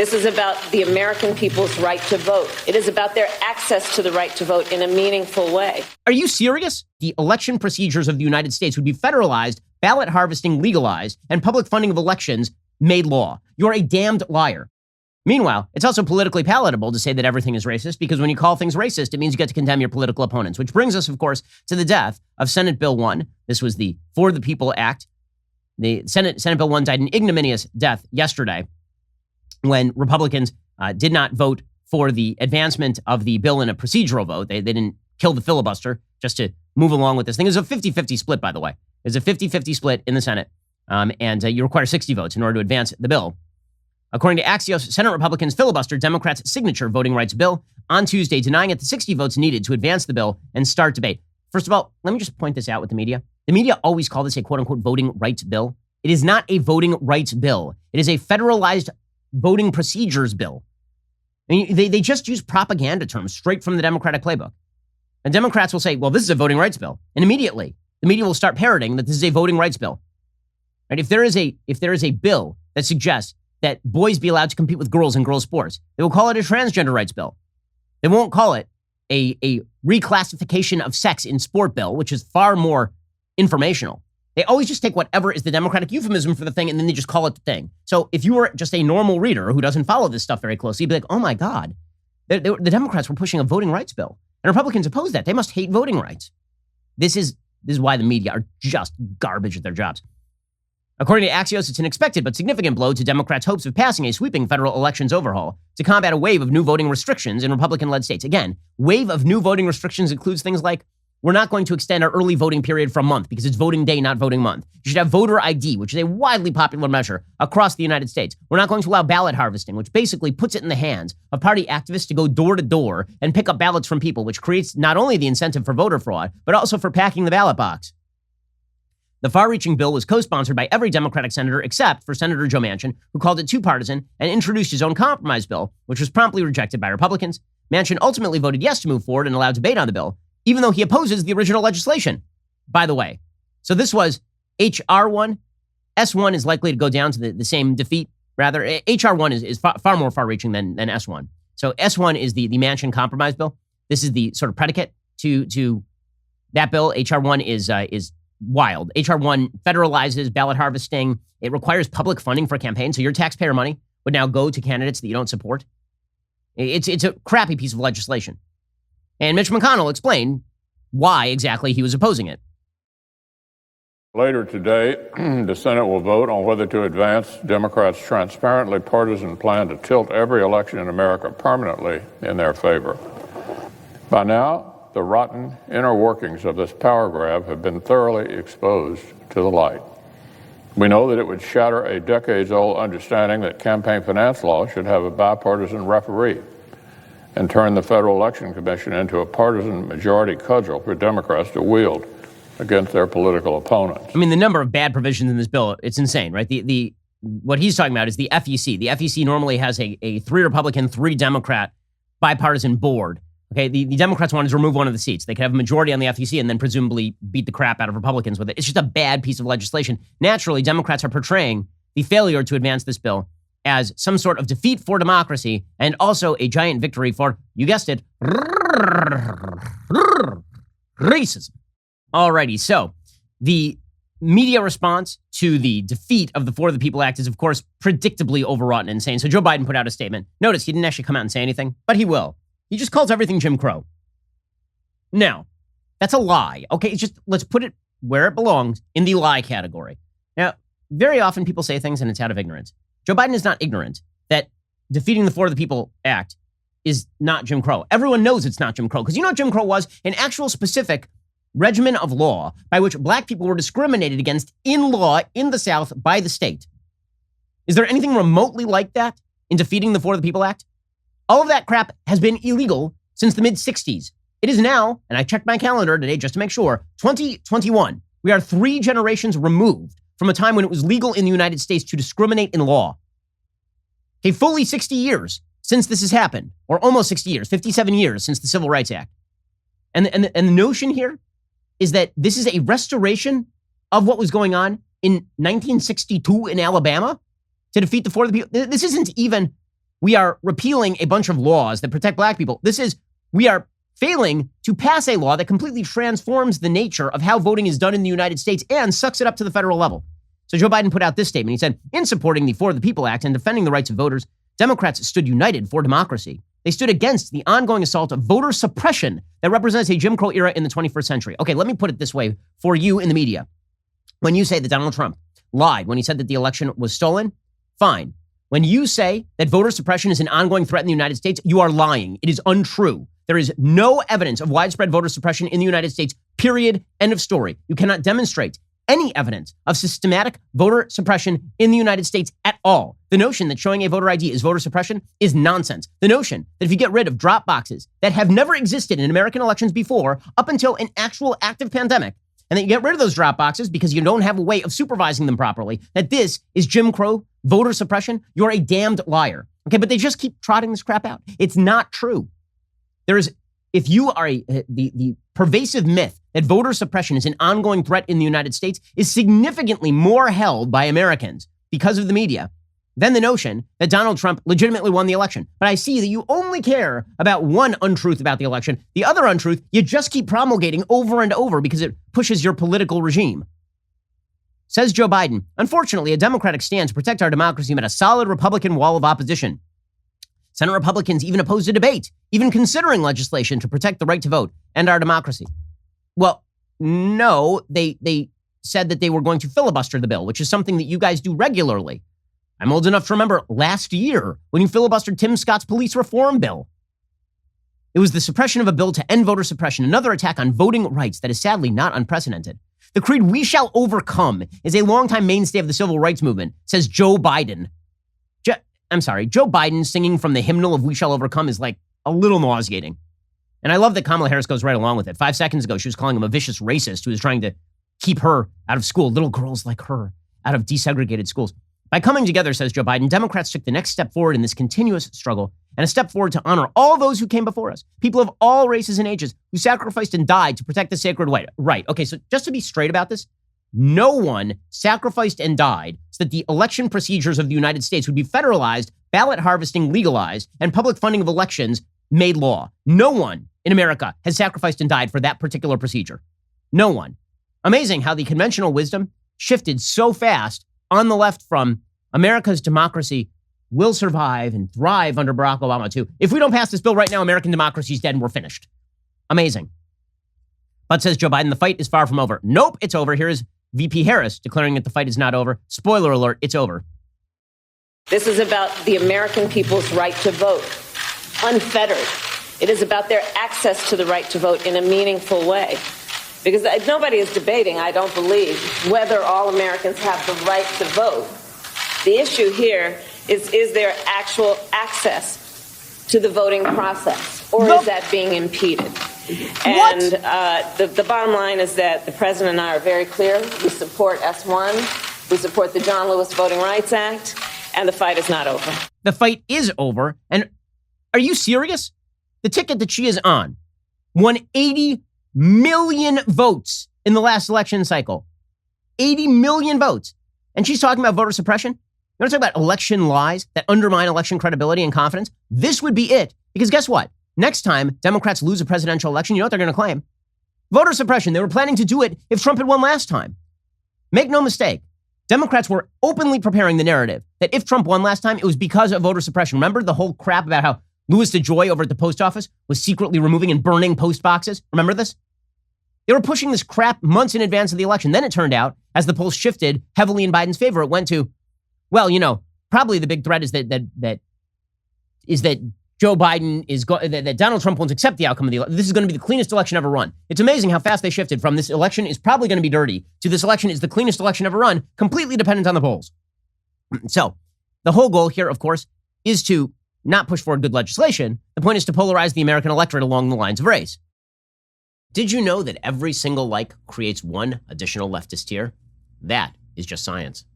This is about the American people's right to vote. It is about their access to the right to vote in a meaningful way. Are you serious? The election procedures of the United States would be federalized, ballot harvesting legalized, and public funding of elections made law. You're a damned liar. Meanwhile, it's also politically palatable to say that everything is racist, because when you call things racist, it means you get to condemn your political opponents, which brings us, of course, to the death of Senate Bill 1. This was the For the People Act. The Senate Bill 1 died an ignominious death yesterday when Republicans did not vote for the advancement of the bill in a procedural vote. They didn't kill the filibuster just to move along with this thing. It was a 50-50 split, by the way. It was a 50-50 split in the Senate, and you require 60 votes in order to advance the bill. According to Axios, Senate Republicans filibustered Democrats' signature voting rights bill on Tuesday, denying it the 60 votes needed to advance the bill and start debate. First of all, let me just point this out with the media. The media always call this a quote-unquote voting rights bill. It is not a voting rights bill. It is a federalized voting procedures bill. I mean, they just use propaganda terms straight from the Democratic playbook. And Democrats will say, well, this is a voting rights bill. And immediately, the media will start parroting that this is a voting rights bill. Right? If there is a bill that suggests that boys be allowed to compete with girls in girls' sports, they will call it a transgender rights bill. They won't call it a reclassification of sex in sport bill, which is far more informational. They always just take whatever is the Democratic euphemism for the thing, and then they just call it the thing. So if you were just a normal reader who doesn't follow this stuff very closely, you'd be like, oh my God, the Democrats were pushing a voting rights bill. And Republicans oppose that. They must hate voting rights. This is why the media are just garbage at their jobs. According to Axios, it's an expected but significant blow to Democrats' hopes of passing a sweeping federal elections overhaul to combat a wave of new voting restrictions in Republican-led states. Again, wave of new voting restrictions includes things like, we're not going to extend our early voting period for a month because it's voting day, not voting month. You should have voter ID, which is a widely popular measure across the United States. We're not going to allow ballot harvesting, which basically puts it in the hands of party activists to go door to door and pick up ballots from people, which creates not only the incentive for voter fraud, but also for packing the ballot box. The far-reaching bill was co-sponsored by every Democratic senator except for Senator Joe Manchin, who called it too partisan and introduced his own compromise bill, which was promptly rejected by Republicans. Manchin ultimately voted yes to move forward and allow debate on the bill, even though he opposes the original legislation, by the way. So this was H.R. 1. S1 is likely to go down to the same defeat, rather. H.R. 1 is far more far-reaching than S1. So S1 is the Manchin compromise bill. This is the sort of predicate to that bill. H.R. 1 is wild. H.R. 1 federalizes ballot harvesting. It requires public funding for campaigns, so your taxpayer money would now go to candidates that you don't support. It's a crappy piece of legislation. And Mitch McConnell explained why exactly he was opposing it. Later today, the Senate will vote on whether to advance Democrats' transparently partisan plan to tilt every election in America permanently in their favor. By now, the rotten inner workings of this power grab have been thoroughly exposed to the light. We know that it would shatter a decades-old understanding that campaign finance law should have a bipartisan referee and turn the Federal Election Commission into a partisan majority cudgel for Democrats to wield against their political opponents. I mean, the number of bad provisions in this bill, it's insane, right? What he's talking about is the FEC. The FEC normally has a 3 Republican, 3 Democrat bipartisan board. Okay, the Democrats wanted to remove one of the seats. They could have a majority on the FEC and then presumably beat the crap out of Republicans with it. It's just a bad piece of legislation. Naturally, Democrats are portraying the failure to advance this bill as some sort of defeat for democracy and also a giant victory for, you guessed it, racism. Alrighty, so the media response to the defeat of the For the People Act is, of course, predictably overwrought and insane. So Joe Biden put out a statement. Notice he didn't actually come out and say anything, but he will. He just calls everything Jim Crow. Now, that's a lie. Okay, it's just, let's put it where it belongs, in the lie category. Now, very often people say things and it's out of ignorance. Joe Biden is not ignorant that defeating the For the People Act is not Jim Crow. Everyone knows it's not Jim Crow, because you know what Jim Crow was? An actual specific regimen of law by which black people were discriminated against in law in the South by the state. Is there anything remotely like that in defeating the For the People Act? All of that crap has been illegal since the mid-60s. It is now, and I checked my calendar today just to make sure, 2021. We are 3 generations removed from a time when it was legal in the United States to discriminate in law. Okay, fully 60 years since this has happened, or almost 60 years, 57 years since the Civil Rights Act. And the notion here is that this is a restoration of what was going on in 1962 in Alabama to defeat the For the People. This isn't even we are repealing a bunch of laws that protect black people. We are failing to pass a law that completely transforms the nature of how voting is done in the United States and sucks it up to the federal level. So Joe Biden put out this statement. He said, in supporting the For the People Act and defending the rights of voters, Democrats stood united for democracy. They stood against the ongoing assault of voter suppression that represents a Jim Crow era in the 21st century. Okay, let me put it this way for you in the media. When you say that Donald Trump lied when he said that the election was stolen, fine. When you say that voter suppression is an ongoing threat in the United States, you are lying. It is untrue. There is no evidence of widespread voter suppression in the United States, period, end of story. You cannot demonstrate any evidence of systematic voter suppression in the United States at all. The notion that showing a voter ID is voter suppression is nonsense. The notion that if you get rid of drop boxes that have never existed in American elections before, up until an actual active pandemic, and that you get rid of those drop boxes because you don't have a way of supervising them properly, that this is Jim Crow voter suppression, you're a damned liar. Okay, but they just keep trotting this crap out. It's not true. If you are the pervasive myth that voter suppression is an ongoing threat in the United States is significantly more held by Americans because of the media than the notion that Donald Trump legitimately won the election. But I see that you only care about one untruth about the election. The other untruth, you just keep promulgating over and over because it pushes your political regime. Says Joe Biden, unfortunately, a Democratic stand to protect our democracy met a solid Republican wall of opposition. Senate Republicans even opposed a debate, even considering legislation to protect the right to vote and our democracy. Well, no, they said that they were going to filibuster the bill, which is something that you guys do regularly. I'm old enough to remember last year when you filibustered Tim Scott's police reform bill. It was the suppression of a bill to end voter suppression, another attack on voting rights that is sadly not unprecedented. The creed, "We shall overcome," is a longtime mainstay of the civil rights movement, says Joe Biden. Joe Biden singing from the hymnal of "We shall overcome" is like a little nauseating. And I love that Kamala Harris goes right along with it. 5 seconds ago, she was calling him a vicious racist who was trying to keep her out of school, little girls like her, out of desegregated schools. By coming together, says Joe Biden, Democrats took the next step forward in this continuous struggle and a step forward to honor all those who came before us, people of all races and ages who sacrificed and died to protect the sacred right. Okay, so just to be straight about this, no one sacrificed and died so that the election procedures of the United States would be federalized, ballot harvesting legalized, and public funding of elections made law. No one in America has sacrificed and died for that particular procedure. No one. Amazing how the conventional wisdom shifted so fast on the left from America's democracy will survive and thrive under Barack Obama too. If we don't pass this bill right now, American democracy is dead and we're finished. Amazing. But says Joe Biden, the fight is far from over. Nope, it's over. Here is VP Harris declaring that the fight is not over. Spoiler alert, it's over. This is about the American people's right to vote, unfettered. It is about their access to the right to vote in a meaningful way. Because nobody is debating, I don't believe, whether all Americans have the right to vote. The issue here is there actual access to the voting process, or is that being impeded? And the bottom line is that the president and I are very clear. We support S1. We support the John Lewis Voting Rights Act. And the fight is not over. The fight is over. And are you serious? The ticket that she is on won 80 million votes in the last election cycle. 80 million votes. And she's talking about voter suppression? You want to talk about election lies that undermine election credibility and confidence? This would be it. Because guess what? Next time Democrats lose a presidential election, you know what they're going to claim? Voter suppression. They were planning to do it if Trump had won last time. Make no mistake. Democrats were openly preparing the narrative that if Trump won last time, it was because of voter suppression. Remember the whole crap about how Louis DeJoy over at the post office was secretly removing and burning post boxes? Remember this? They were pushing this crap months in advance of the election. Then it turned out, as the polls shifted heavily in Biden's favor, it went to, well, probably the big threat is that Joe Biden that Donald Trump won't accept the outcome of the election. This is going to be the cleanest election ever run. It's amazing how fast they shifted from this election is probably going to be dirty to this election is the cleanest election ever run, completely dependent on the polls. So the whole goal here, of course, is to not push forward good legislation. The point is to polarize the American electorate along the lines of race. Did you know that every single like creates one additional leftist tier? That is just science.